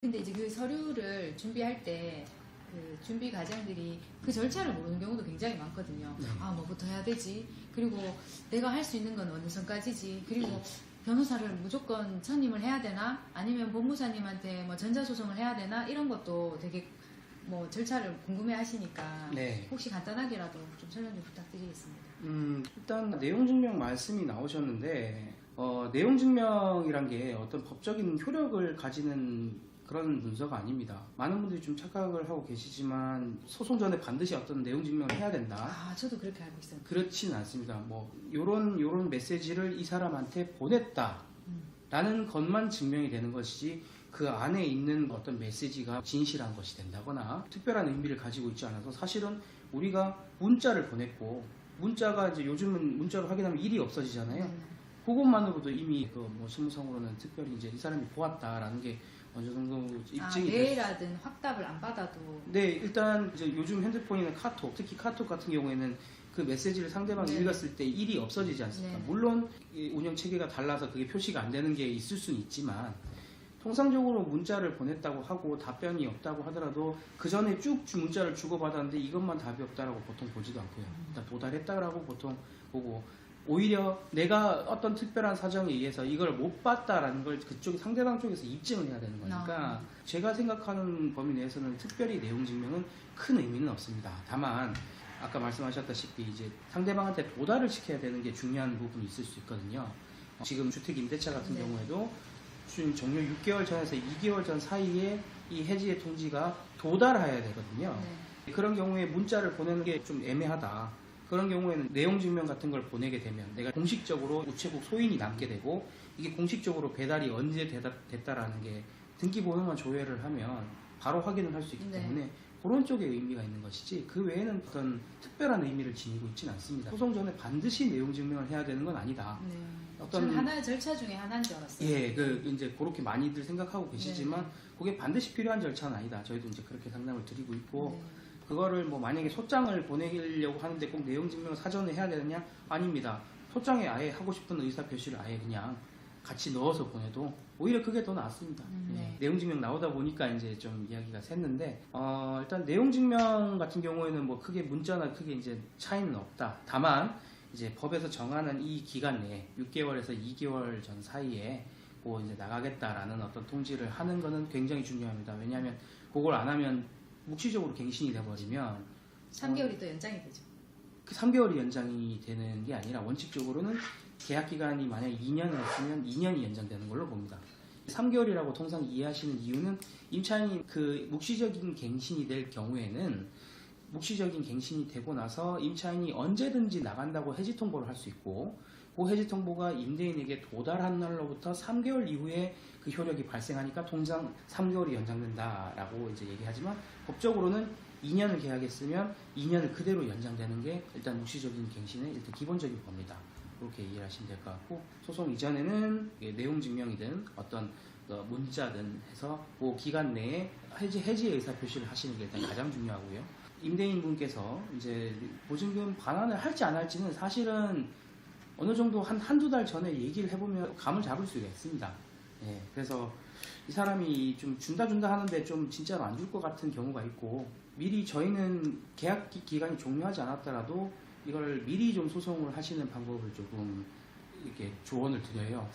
근데 이제 그 서류를 준비할 때 그 준비 과장들이 그 절차를 모르는 경우도 굉장히 많거든요. 아, 뭐부터 해야 되지? 그리고 내가 할 수 있는 건 어느 선까지지? 그리고 변호사를 무조건 선임을 해야 되나? 아니면 법무사님한테 뭐 전자소송을 해야 되나? 이런 것도 되게 뭐 절차를 궁금해 하시니까 네. 혹시 간단하게라도 좀 설명 좀 부탁드리겠습니다. 일단 내용증명 말씀이 나오셨는데 내용증명이란 게 어떤 법적인 효력을 가지는 그런 문서가 아닙니다. 많은 분들이 좀 착각을 하고 계시지만 소송 전에 반드시 어떤 내용증명을 해야 된다. 아, 저도 그렇게 알고 있어요. 그렇지는 않습니다. 뭐 요런 메시지를 이 사람한테 보냈다 라는 것만 증명이 되는 것이지 그 안에 있는 어떤 메시지가 진실한 것이 된다거나 특별한 의미를 가지고 있지 않아서 사실은 우리가 문자를 보냈고 문자가 이제 요즘은 문자로 확인하면 일이 없어지잖아요. 그것만으로도 이미 그 뭐 실무상으로는 특별히 이제 이 사람이 보았다라는 게 어느 정도 입증이 메일하든 확답을 안 받아도. 네, 일단 이제 요즘 핸드폰이나 카톡, 특히 카톡 같은 경우에는 그 메시지를 상대방이 읽었을 때 일이 없어지지 않습니까? 물론 이 운영 체계가 달라서 그게 표시가 안 되는 게 있을 수는 있지만 통상적으로 문자를 보냈다고 하고 답변이 없다고 하더라도 그 전에 쭉 문자를 주고받았는데 이것만 답이 없다라고 보통 보지도 않고요. 일단 도달했다라고 보통 보고 오히려 내가 어떤 특별한 사정에 의해서 이걸 못 봤다라는 걸 그쪽 상대방 쪽에서 입증을 해야 되는 거니까 제가 생각하는 범위 내에서는 특별히 내용 증명은 큰 의미는 없습니다. 다만 아까 말씀하셨다시피 이제 상대방한테 도달을 시켜야 되는 게 중요한 부분이 있을 수 있거든요. 지금 주택 임대차 같은 경우에도 종료 6개월 전에서 2개월 전 사이에 이 해지의 통지가 도달해야 되거든요. 그런 경우에 문자를 보내는 게 좀 애매하다. 그런 경우에는 내용 증명 같은 걸 보내게 되면 내가 공식적으로 우체국 소인이 남게 되고 이게 공식적으로 배달이 언제 됐다라는 게 등기번호만 조회를 하면 바로 확인을 할 수 있기 때문에 그런 쪽에 의미가 있는 것이지 그 외에는 어떤 특별한 의미를 지니고 있지는 않습니다. 소송 전에 반드시 내용 증명을 해야 되는 건 아니다. 어떤 하나의 절차 중에 하나인 줄 알았어요. 예, 이제 그렇게 많이들 생각하고 계시지만 그게 반드시 필요한 절차는 아니다. 저희도 이제 그렇게 상담을 드리고 있고 그거를 뭐 만약에 소장을 보내려고 하는데 꼭 내용 증명을 사전에 해야 되느냐? 아닙니다. 소장에 아예 하고 싶은 의사 표시를 아예 그냥 같이 넣어서 보내도 오히려 그게 더 낫습니다. 내용 증명 나오다 보니까 이제 좀 이야기가 샜는데 일단 내용 증명 같은 경우에는 뭐 크게 문자나 크게 이제 차이는 없다. 다만 이제 법에서 정하는 이 기간 내에 6개월에서 2개월 전 사이에 뭐 이제 나가겠다라는 어떤 통지를 하는 거는 굉장히 중요합니다. 왜냐하면 그걸 안 하면 묵시적으로 갱신이 돼버리면 3개월이 또 연장이 되죠. 그 3개월이 연장이 되는 게 아니라 원칙적으로는 계약 기간이 만약 2년이었으면 2년이 연장되는 걸로 봅니다. 3개월이라고 통상 이해하시는 이유는 임차인이 그 묵시적인 갱신이 될 경우에는 묵시적인 갱신이 되고 나서 임차인이 언제든지 나간다고 해지 통보를 할 수 있고 그 해지 통보가 임대인에게 도달한 날로부터 3개월 이후에 그 효력이 발생하니까 통상 3개월이 연장된다라고 이제 얘기하지만 법적으로는 2년을 계약했으면 2년을 그대로 연장되는 게 일단 묵시적인 갱신의 일단 기본적인 겁니다. 그렇게 이해를 하시면 될 것 같고 소송 이전에는 내용 증명이든 어떤 문자든 해서 그 기간 내에 해지의 의사 표시를 하시는 게 일단 가장 중요하고요. 임대인 분께서 이제 보증금 반환을 할지 안 할지는 사실은 어느 정도 한두 달 전에 얘기를 해보면 감을 잡을 수가 있습니다. 예, 그래서 이 사람이 좀 준다 하는데 좀 진짜로 안 줄 것 같은 경우가 있고 미리 저희는 계약 기간이 종료하지 않았더라도 이걸 미리 좀 소송을 하시는 방법을 조금 이렇게 조언을 드려요.